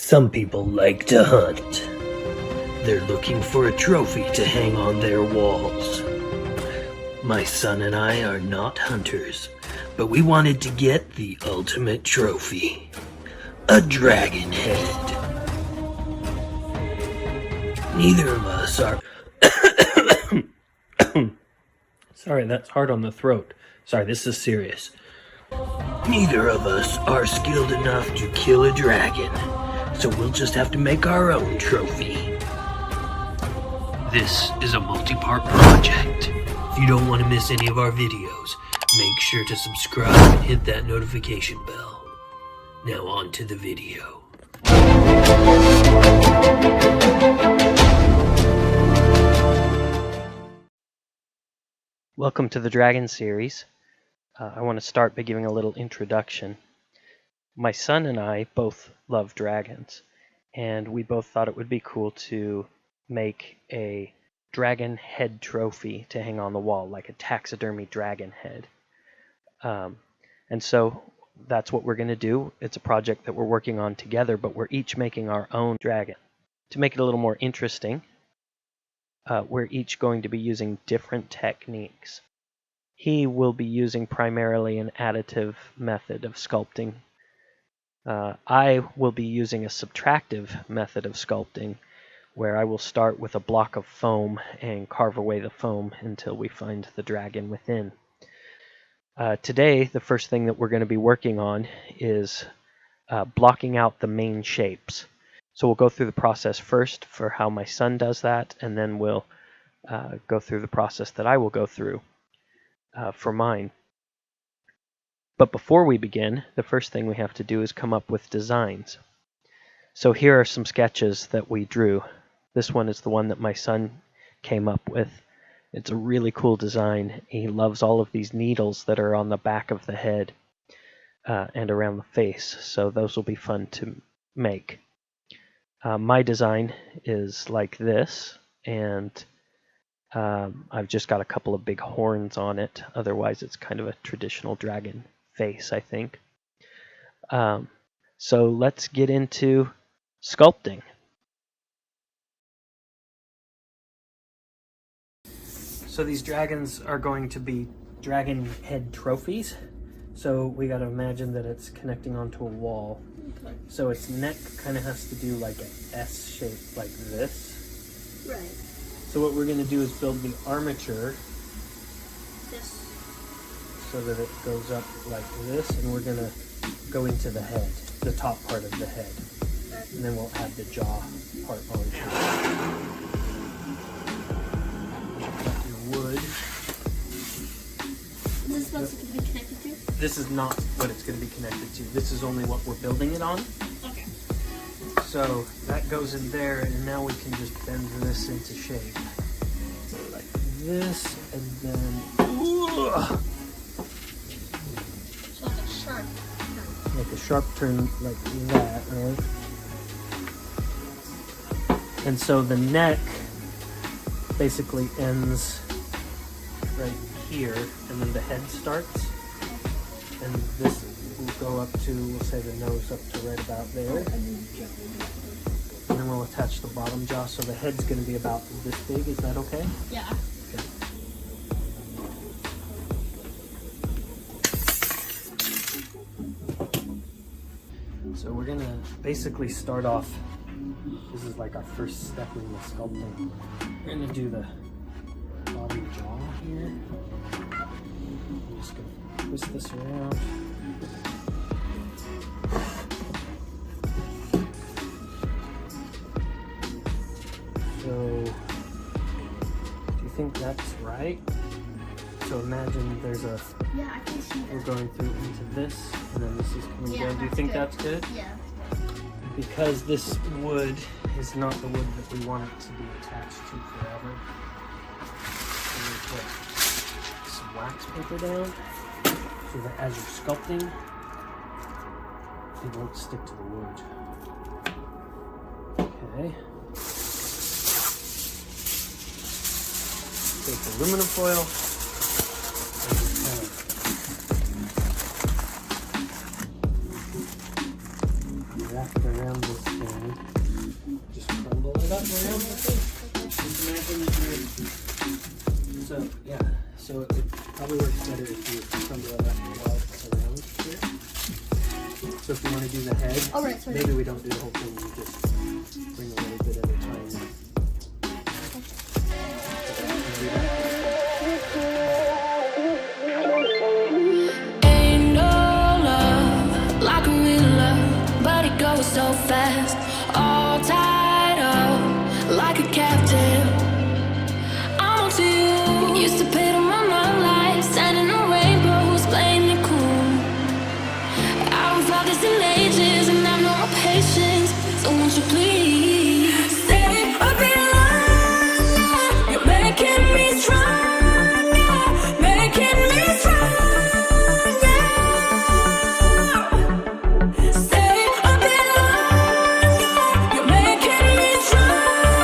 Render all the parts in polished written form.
Some people like to hunt. They're looking for a trophy to hang on their walls. My son and I are not hunters, but we wanted to get the ultimate trophy. A dragon head. Neither of us are... Sorry, that's hard on the throat. Sorry, this is serious. Neither of us are skilled enough to kill a dragon, so we'll just have to make our own trophy. This is a multi-part project. If you don't want to miss any of our videos, make sure to subscribe and hit that notification bell. Now on to the video. Welcome to the Dragon series. I want to start by giving a little introduction. My son and I both love dragons, and we both thought it would be cool to make a dragon head trophy to hang on the wall, like a taxidermy dragon head. And so that's what we're going to do. It's a project that we're working on together, but we're each making our own dragon. To make it a little more interesting, we're each going to be using different techniques. He will be using primarily an additive method of sculpting. I will be using a subtractive method of sculpting, where I will start with a block of foam and carve away the foam until we find the dragon within. Today, the first thing that we're going to be working on is blocking out the main shapes. So we'll go through the process first for how my son does that, and then we'll go through the process that I will go through for mine. But before we begin, the first thing we have to do is come up with designs. So here are some sketches that we drew. This one is the one that my son came up with. It's a really cool design. He loves all of these needles that are on the back of the head and around the face, so those will be fun to make. My design is like this, and I've just got a couple of big horns on it. Otherwise, it's kind of a traditional dragon face, I think. So let's get into sculpting. So these dragons are going to be dragon head trophies. So we got to imagine that it's connecting onto a wall. Okay. So its neck kind of has to do like an S shape like this. Right. So what we're going to do is build the armature. This. So that it goes up like this, and we're going to go into the head, the top part of the head. Okay. And then we'll add the jaw part onto it. Wood. Is this supposed to be connected to? This is not what it's going to be connected to. This is only what we're building it on. Okay. So that goes in there, and now we can just bend this into shape. So like this, and then... So like a sharp turn. Like a sharp turn like that, right? And so the neck basically ends right here, and then the head starts, and this will go up to, we'll say the nose up to right about there, and then we'll attach the bottom jaw, so the head's going to be about this big. Is that okay? Yeah. Okay. So we're going to basically start off, this is like our first step in the sculpting. We're going to do the bottom jaw here. I'm just going to twist this around. So, do you think that's right? So imagine there's a... Yeah, I can see that. We're going through into this, and then this is coming down. Do you think that's good? Yeah. Because this wood is not the wood that we want it to be attached to forever. I'm going to put some wax paper down so that as you're sculpting, it won't stick to the wood. Okay. Take aluminum foil and just kind of wrap it around this And just crumble it up around with it. Just imagine that you're... So, yeah. So it probably works better if you crumble it up while it's around here. So if you want to do the head, maybe we don't do the whole thing, we just bring a little bit at a time. Ain't no love like a real love, but it goes so fast. All tied up like a captive. I'm on to you. Used to pay to run my life, standing on rainbows, playing it cool. I don't felt this in ages, and I've no patience. So won't you please stay a bit longer? You're making me stronger, making me stronger. Stay a bit longer. You're making me stronger,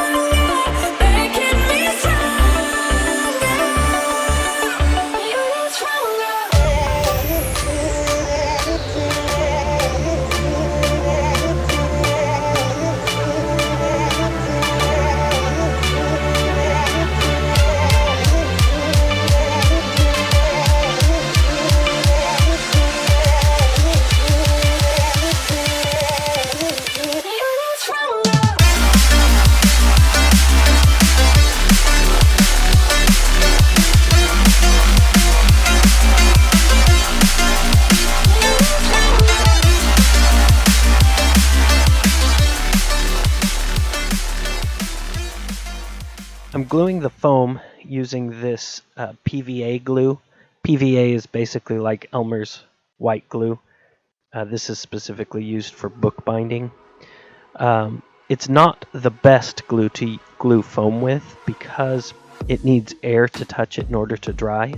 making me stronger. You're stronger. You're stronger. I'm gluing the foam using this PVA glue. PVA is basically like Elmer's white glue. This is specifically used for bookbinding. It's not the best glue to glue foam with because it needs air to touch it in order to dry.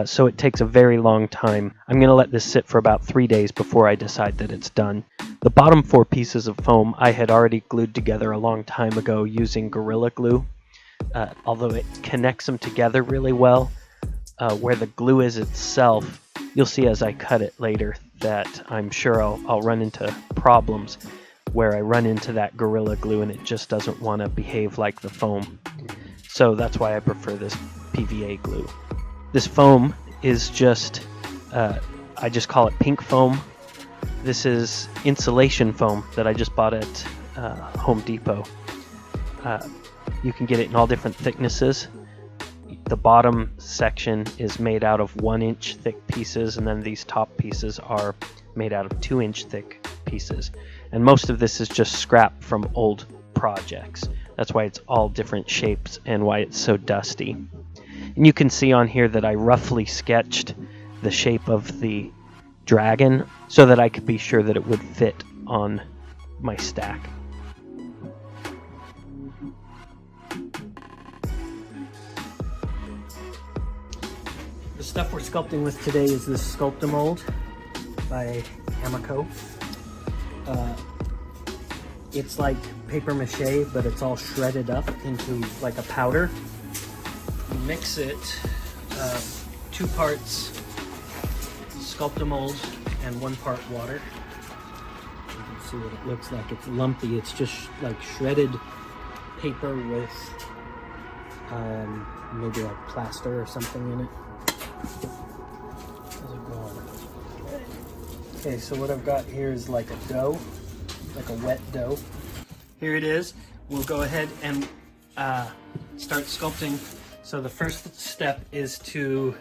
So it takes a very long time. I'm going to let this sit for about 3 days before I decide that it's done. The bottom 4 pieces of foam I had already glued together a long time ago using Gorilla Glue. Although it connects them together really well, where the glue is itself, you'll see as I cut it later that I'm sure I'll run into problems where I run into that Gorilla Glue and it just doesn't want to behave like the foam. So that's why I prefer this PVA glue. This foam is just, I just call it pink foam. This is insulation foam that I just bought at Home Depot. You can get it in all different thicknesses. The bottom section is made out of 1-inch thick pieces, and then these top pieces are made out of 2-inch thick pieces. And most of this is just scrap from old projects. That's why it's all different shapes and why it's so dusty. And you can see on here that I roughly sketched the shape of the dragon so that I could be sure that it would fit on my stack. The stuff we're sculpting with today is this Sculptamold by Armature. It's like paper mache, but it's all shredded up into like a powder. You mix it 2 parts Sculptamold and 1 part water. You can see what it looks like. It's lumpy. It's just like shredded paper with maybe like plaster or something in it. How's it going? Okay, so what I've got here is like a dough, like a wet dough. Here it is. We'll go ahead and start sculpting. So the first step is to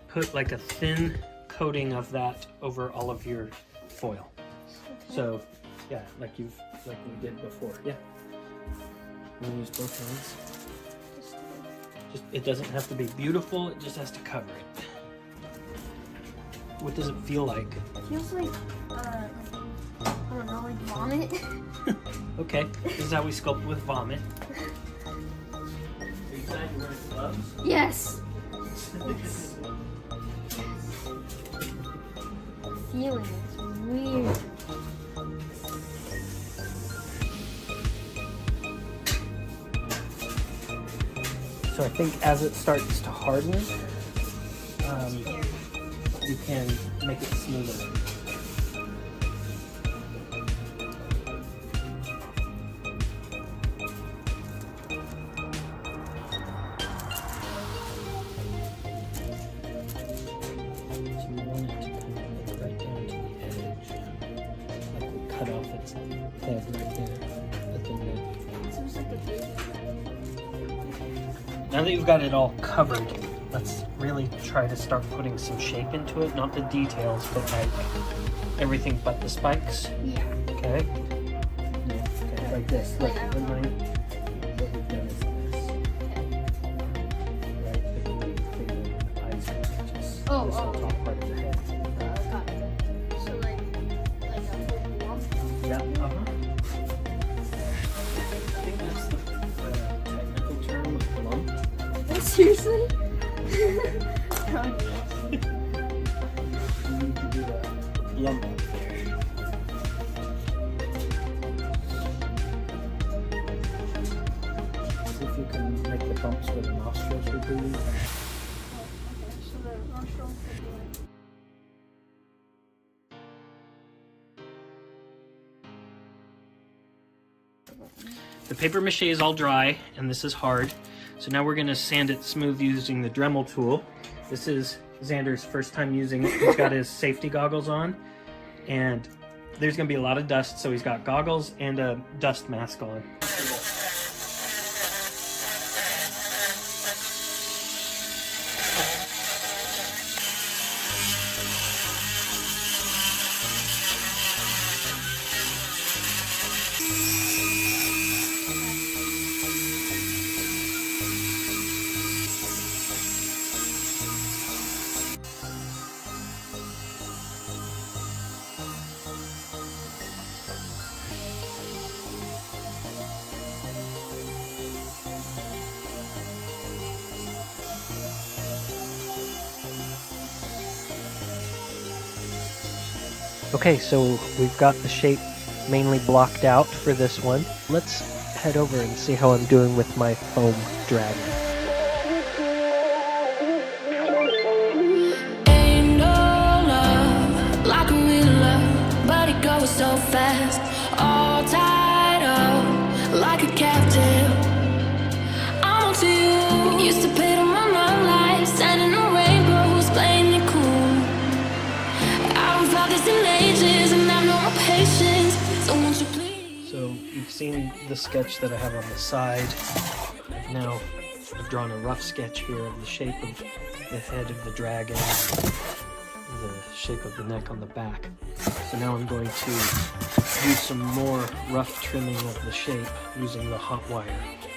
put like a thin coating of that over all of your foil. Okay. So yeah, like we did before. Yeah. I'm gonna use both hands. It doesn't have to be beautiful, it just has to cover it. What does it feel like? It feels like, I don't know, like vomit. Okay, this is how we sculpt with vomit. Are you excited you're wearing gloves? Yes. Yes. Feeling it's weird. So I think as it starts to harden, you can make it smoother. head right there at the neck. It seems like a baby. Now that you've got it all covered, let's really try to start putting some shape into it. Not the details, but like everything but the spikes. Yeah. Okay? Yeah, okay, like this. Look, what we've done is this. Right? The eyes just this whole top part of the head. Got it. So like a whole lump. Yeah, uh-huh. I think that's the technical term, lump. Seriously? You need to do that lump up there. See if you can make the bumps where the nostrils would be. Okay, so the nostril would be The paper mache is all dry, and this is hard. So now we're going to sand it smooth using the Dremel tool. This is Xander's first time using it. He's got his safety goggles on, and there's going to be a lot of dust, so he's got goggles and a dust mask on. Okay, so we've got the shape mainly blocked out for this one. Let's head over and see how I'm doing with my foam dragon. Ain't no love like a real love, but it goes so fast. All tied up like a captive. I'm on to you. Used to pay to my life, standing on rainbows, playing it cool. I don't felt this in ages, and I've no more patience. So won't you please? So you've seen the sketch that I have on the side. I've drawn a rough sketch here of the shape of the head of the dragon, the shape of the neck on the back. So now I'm going to do some more rough trimming of the shape using the hot wire,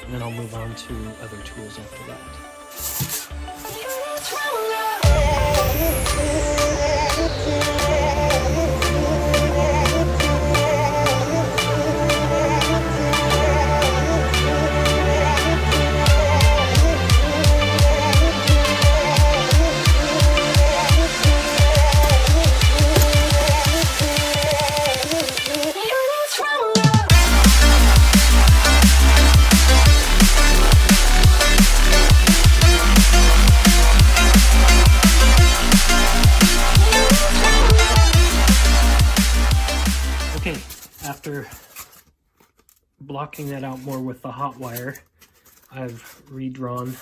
and then I'll move on to other tools after that. Okay, after blocking that out more with the hot wire, I've redrawn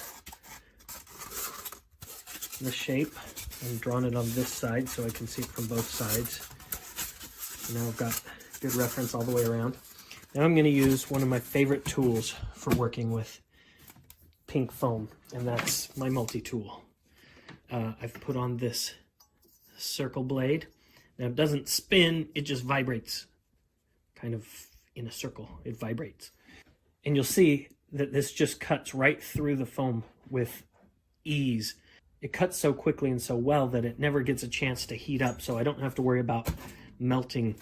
the shape and drawn it on this side so I can see it from both sides. So now I've got good reference all the way around. Now I'm going to use one of my favorite tools for working with pink foam, and that's my multi-tool. I've put on this circle blade. Now it doesn't spin, it just vibrates kind of in a circle. It vibrates. And you'll see that this just cuts right through the foam with ease. It cuts so quickly and so well that it never gets a chance to heat up, so I don't have to worry about melting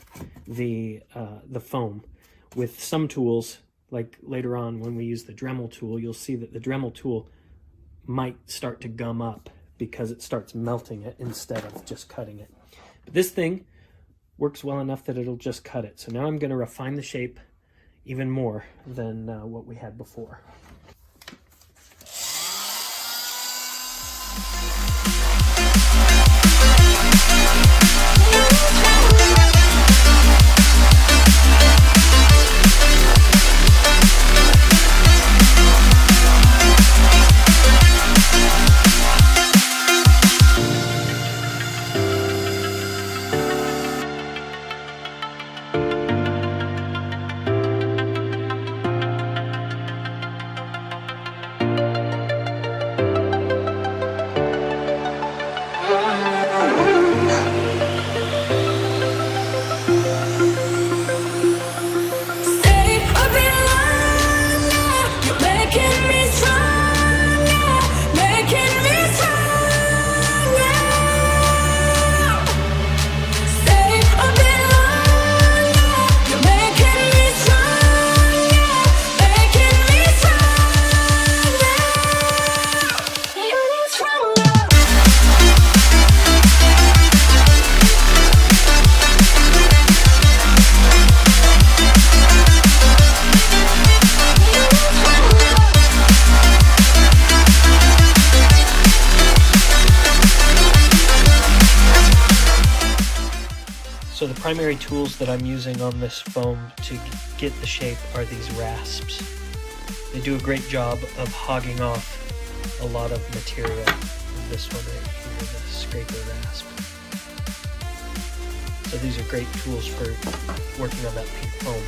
the foam. With some tools, like later on when we use the Dremel tool, you'll see that the Dremel tool might start to gum up because it starts melting it instead of just cutting it. But this thing works well enough that it'll just cut it. So now I'm going to refine the shape even more than what we had before. primary tools that I'm using on this foam to get the shape are these rasps. They do a great job of hogging off a lot of material. This one right here, the scraper rasp. So these are great tools for working on that pink foam.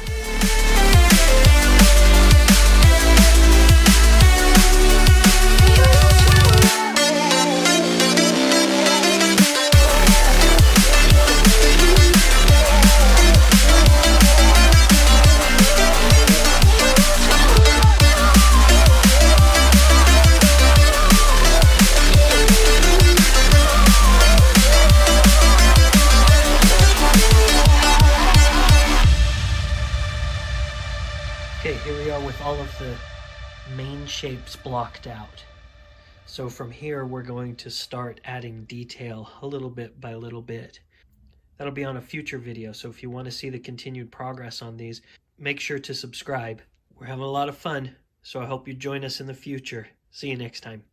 Okay, here we are with all of the main shapes blocked out. So from here, we're going to start adding detail a little bit by little bit. That'll be on a future video, so if you want to see the continued progress on these, make sure to subscribe. We're having a lot of fun, so I hope you join us in the future. See you next time.